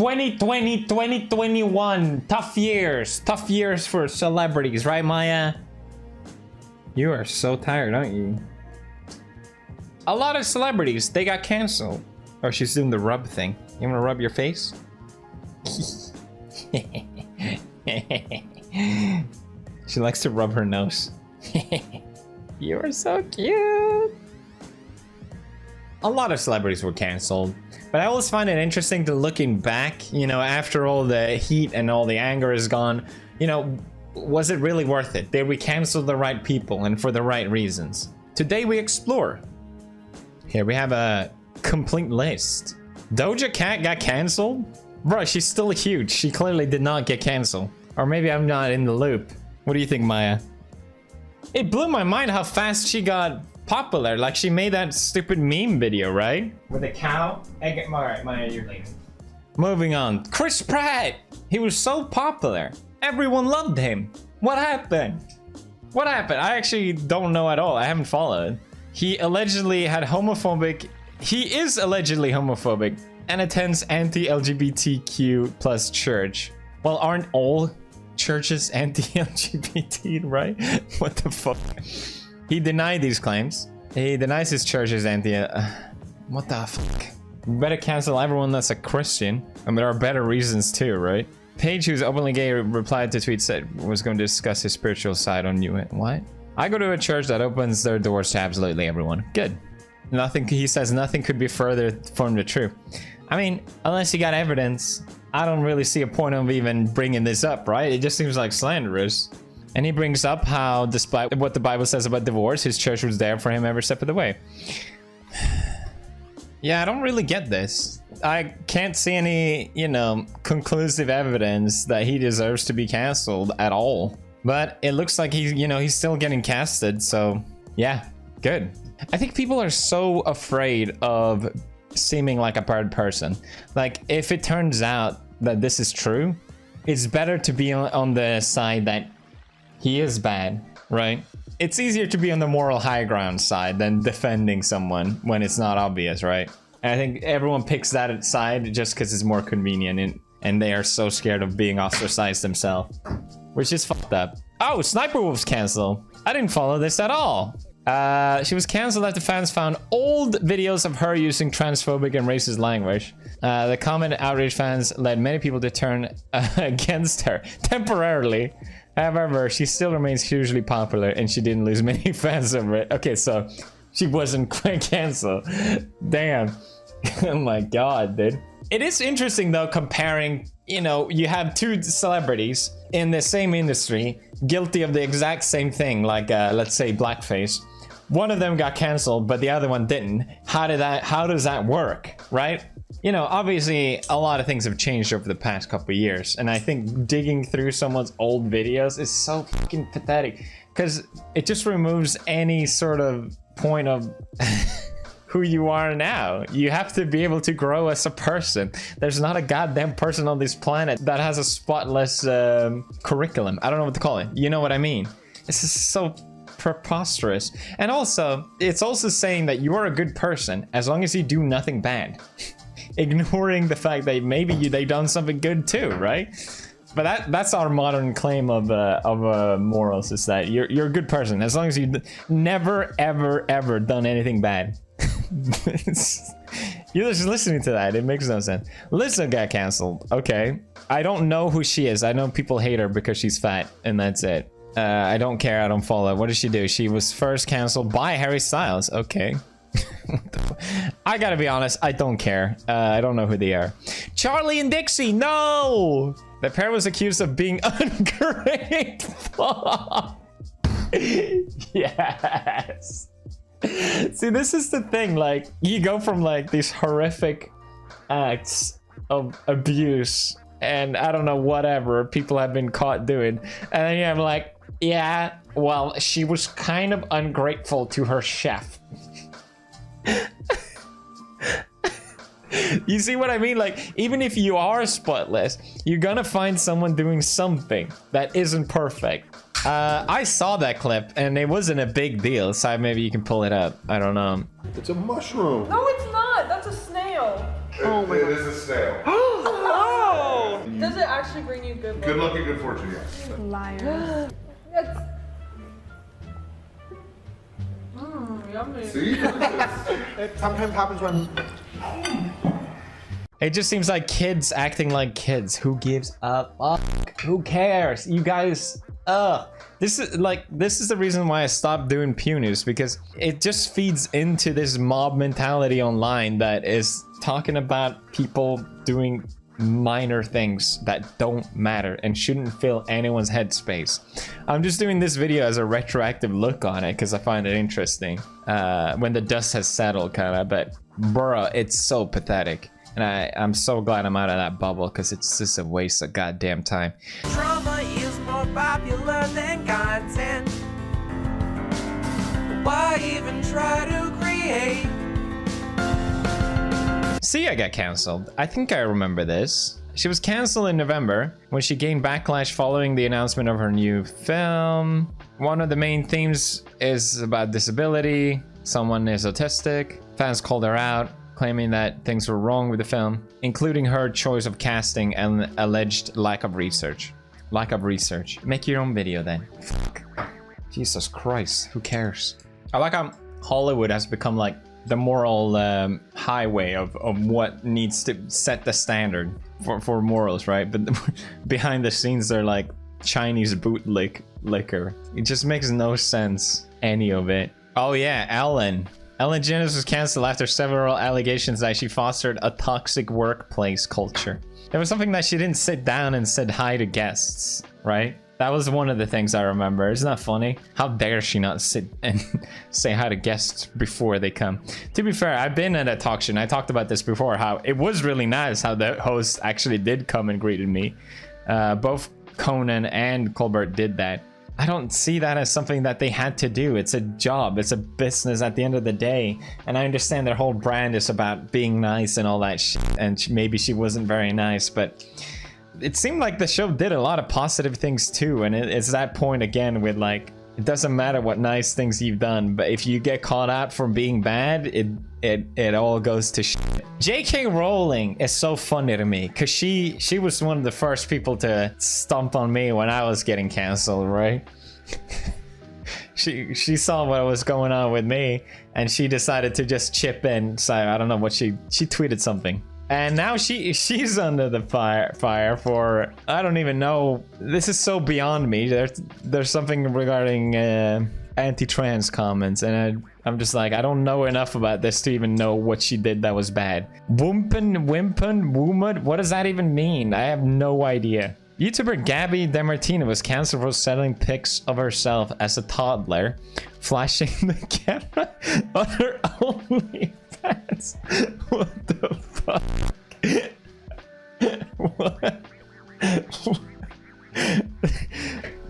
2020, 2021. Tough years. Tough years for celebrities, right, Maya? You are so tired, aren't you? A lot of celebrities, they got canceled. Oh, she's doing the rub thing. You wanna rub your face? She likes to rub her nose. You are so cute. A lot of celebrities were canceled, but I always find it interesting to looking back, you know, after all the heat and all the anger is gone, you know, was it really worth it? Did we cancel the right people and for the right reasons? Today we explore. Here we have a complete list. Doja Cat got canceled? Bro, she's still huge. She clearly did not get canceled. Or maybe I'm not in the loop. What do you think, Maya? It blew my mind how fast she got popular. Like, she made that stupid meme video, right? With a cow. Alright, Maya, you're leaving. Moving on. Chris Pratt! He was so popular. Everyone loved him. What happened? What happened? I actually don't know at all. I haven't followed. He allegedly had homophobic... He is allegedly homophobic and attends anti-LGBTQ plus church. Well, aren't all churches anti-LGBT, right? What the fuck? He denied these claims. He denies his church is anti... what the fuck? We better cancel everyone that's a Christian. And there are better reasons too, right? Paige, who's openly gay, replied to tweet said was going to discuss his spiritual side on you. What? I go to a church that opens their doors to absolutely everyone. Good. Nothing, he says nothing could be further from the truth. I mean, unless you got evidence, I don't really see a point of even bringing this up, right? It just seems like slanderous. And he brings up how, despite what the Bible says about divorce, his church was there for him every step of the way. Yeah, I don't really get this. I can't see any, you know, conclusive evidence that he deserves to be canceled at all. But it looks like he's, you know, he's still getting casted, so yeah, good. I think people are so afraid of seeming like a bad person. Like, if it turns out that this is true, it's better to be on the side that he is bad, right? It's easier to be on the moral high ground side than defending someone when it's not obvious, right? And I think everyone picks that side just because it's more convenient, and they are so scared of being ostracized themselves, which is fucked up. Oh, Sniper Wolf's canceled. I didn't follow this at all. She was cancelled after fans found old videos of her using transphobic and racist language. The comment outrage fans led many people to turn against her temporarily. However, she still remains hugely popular and she didn't lose many fans over it. Okay, so she wasn't quite cancelled. Damn. Oh my god, dude. It is interesting though, comparing, you know, you have two celebrities in the same industry guilty of the exact same thing, like let's say blackface. One of them got canceled, but the other one didn't. How does that work, right? You know, obviously a lot of things have changed over the past couple of years, and I think digging through someone's old videos is so fucking pathetic because it just removes any sort of point of who you are now. You have to be able to grow as a person. There's not a goddamn person on this planet that has a spotless curriculum. I don't know what to call it. You know what I mean? This is so preposterous. And also, it's also saying that you are a good person as long as you do nothing bad. Ignoring the fact that maybe they done something good too, right? But that's our modern claim of morals, is that you're a good person as long as you never ever done anything bad. You're just listening to that, it makes no sense. Lizzo got canceled. Okay, I don't know who she is. I know people hate her because she's fat, and that's it. I don't care, I don't follow. What did she do? She was first canceled by Harry Styles. Okay. I gotta be honest, I don't care. I don't know who they are. Charlie and Dixie, no! The pair was accused of being ungrateful. Yes. See, this is the thing, like, you go from like these horrific acts of abuse and I don't know, whatever people have been caught doing, and then you have like, yeah, well, she was kind of ungrateful to her chef. You see what I mean? Like, even if you are spotless, you're gonna find someone doing something that isn't perfect. I saw that clip and it wasn't a big deal, so maybe you can pull it up. I don't know. It's a mushroom. No, it's not. That's a snail. Oh my God. It is a snail. Good luck and good fortune, yes. Liar. Yummy. See? It sometimes happens when... It just seems like kids acting like kids. Who gives a fuck? Who cares? You guys, this is the reason why I stopped doing Pew News, because it just feeds into this mob mentality online that is talking about people doing minor things that don't matter and shouldn't fill anyone's headspace. I'm just doing this video as a retroactive look on it because I find it interesting when the dust has settled, kind of. But bruh, it's so pathetic, and I'm so glad I'm out of that bubble because it's just a waste of goddamn time. Drama is more popular than content. Why even try to create? Sia got cancelled. I think I remember this. She was cancelled in November when she gained backlash following the announcement of her new film. One of the main themes is about disability. Someone is autistic. Fans called her out, claiming that things were wrong with the film, including her choice of casting and alleged lack of research. Lack of research. Make your own video then. Fuck. Jesus Christ, who cares? I like how Hollywood has become like the moral highway of what needs to set the standard for morals, right? But behind the scenes, they're like Chinese bootleg liquor. It just makes no sense, any of it. Oh yeah, Ellen DeGeneres was cancelled after several allegations that she fostered a toxic workplace culture. There was something that she didn't sit down and said hi to guests, right? That was one of the things I remember. Isn't that funny? How dare she not sit and say hi to guests before they come? To be fair, I've been at a talk show and I talked about this before, how it was really nice how the host actually did come and greeted me. Both Conan and Colbert did that. I don't see that as something that they had to do. It's a job. It's a business at the end of the day. And I understand their whole brand is about being nice and all that shit. And maybe she wasn't very nice, but it seemed like the show did a lot of positive things too. And it's that point again with like, it doesn't matter what nice things you've done, but if you get caught out for being bad, it all goes to shit. J.K. Rowling is so funny to me because she was one of the first people to stomp on me when I was getting canceled, right? she saw what was going on with me and she decided to just chip in. So I don't know what she tweeted something. And now she's under the fire for, I don't even know. This is so beyond me. There's something regarding anti-trans comments, and I'm just like, I don't know enough about this to even know what she did that was bad. Wimpen, woomad, what does that even mean? I have no idea. YouTuber Gabby DeMartino was cancelled for selling pics of herself as a toddler, flashing the camera on her OnlyFans. What the fuck? What?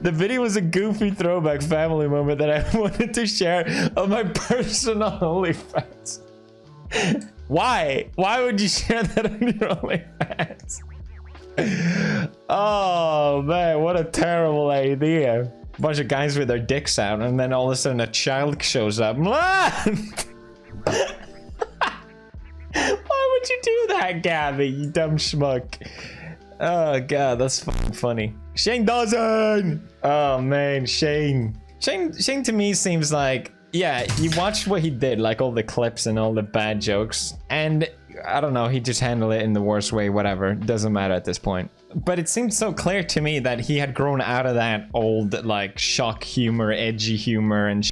The video was a goofy throwback family moment that I wanted to share on my personal OnlyFans. Why? Why would you share that on your OnlyFans? Oh man, what a terrible idea. A bunch of guys with their dicks out and then all of a sudden a child shows up. Why would you do that, Gabby, you dumb schmuck? Oh god, that's fucking funny. Shane Dawson! Oh man, Shane to me seems like, yeah, you watched what he did, like all the clips and all the bad jokes, and I don't know, he just handled it in the worst way, whatever, doesn't matter at this point. But it seemed so clear to me that he had grown out of that old like shock humor, edgy humor and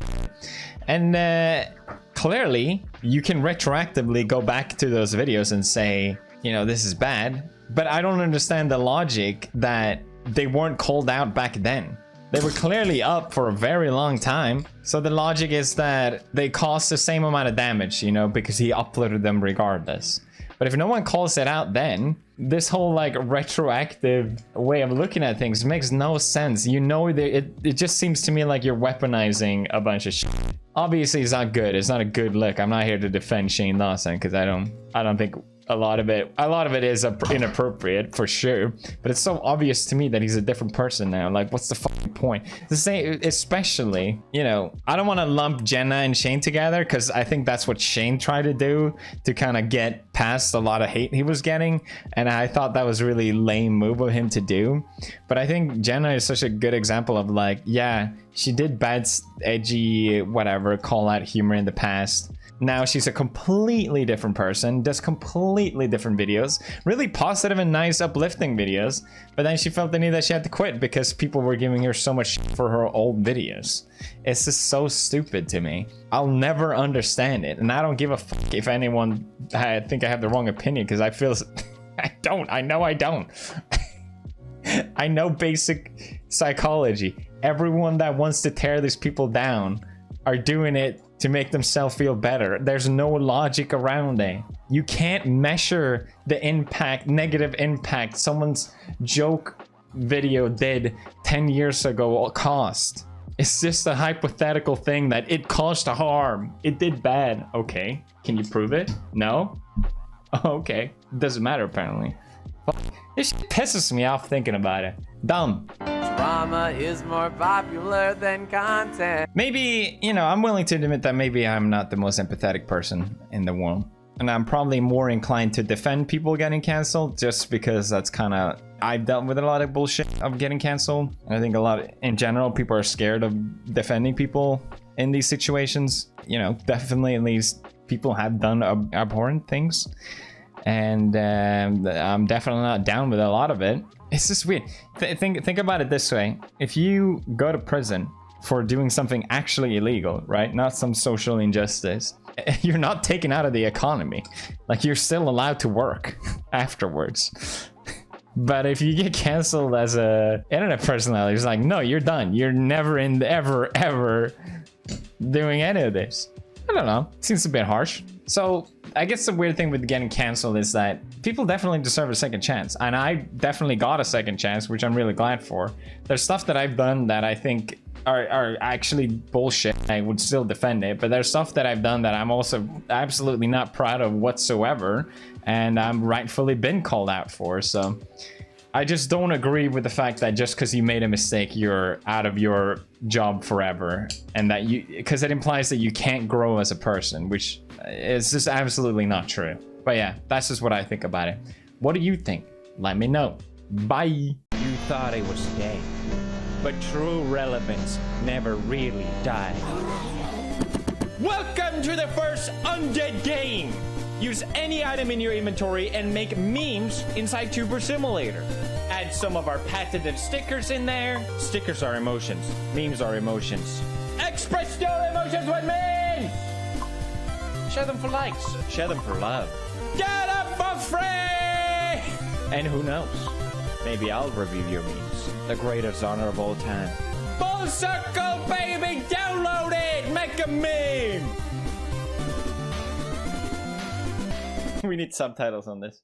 and clearly you can retroactively go back to those videos and say, you know, this is bad. But I don't understand the logic that they weren't called out back then. They were clearly up for a very long time. So the logic is that they caused the same amount of damage, you know, because he uploaded them regardless. But if no one calls it out then, this whole like retroactive way of looking at things makes no sense. You know, it just seems to me like you're weaponizing a bunch of shit. Obviously it's not good. It's not a good look. I'm not here to defend Shane Dawson because I don't think a lot of it is inappropriate for sure, but it's so obvious to me that he's a different person now. Like, what's the fucking point? The same, especially, you know, I don't want to lump Jenna and Shane together because I think that's what Shane tried to do to kind of get past a lot of hate he was getting, and I thought that was a really lame move of him to do. But I think Jenna is such a good example of, like, yeah, she did bad, edgy, whatever, call out humor in the past. Now she's a completely different person, does completely different videos, really positive and nice, uplifting videos, but then she felt the need that she had to quit because people were giving her so much shit for her old videos. It's just so stupid to me. I'll never understand it, and I don't give a fuck if anyone I think I have the wrong opinion, because I feel I know I don't. I know basic psychology. Everyone that wants to tear these people down are doing it to make themselves feel better. There's no logic around it. You can't measure the impact, negative impact someone's joke video did 10 years ago cost. It's just a hypothetical thing that it caused harm. It did bad. Okay. Can you prove it? No? Okay. Doesn't matter apparently. This shit pisses me off thinking about it. Dumb. Drama is more popular than content. Maybe, you know, I'm willing to admit that maybe I'm not the most empathetic person in the world. And I'm probably more inclined to defend people getting canceled just because that's kind of... I've dealt with a lot of bullshit of getting canceled. And I think a lot, in general, people are scared of defending people in these situations. You know, definitely at least people have done abhorrent things. And I'm definitely not down with a lot of it. It's just weird. Think about it this way. If you go to prison for doing something actually illegal, right? Not some social injustice. You're not taken out of the economy. Like, you're still allowed to work afterwards. But if you get canceled as a internet personality, it's like, no, you're done. You're never ever doing any of this. I don't know. Seems a bit harsh. So I guess the weird thing with getting canceled is that people definitely deserve a second chance. And I definitely got a second chance, which I'm really glad for. There's stuff that I've done that I think are actually bullshit. I would still defend it. But there's stuff that I've done that I'm also absolutely not proud of whatsoever. And I'm rightfully been called out for. So I just don't agree with the fact that just because you made a mistake, you're out of your job forever. And that because it implies that you can't grow as a person, which is just absolutely not true. But yeah, that's just what I think about it. What do you think? Let me know. Bye. You thought it was dead, but true relevance never really died. Welcome to the first Undead game! Use any item in your inventory and make memes inside Tuber Simulator. Add some of our patented stickers in there. Stickers are emotions. Memes are emotions. Express your emotions with memes! Share them for likes. Share them for love. Get them for free! And who knows? Maybe I'll review your memes. The greatest honor of all time. Full circle, baby! Download it! Make a meme! We need subtitles on this.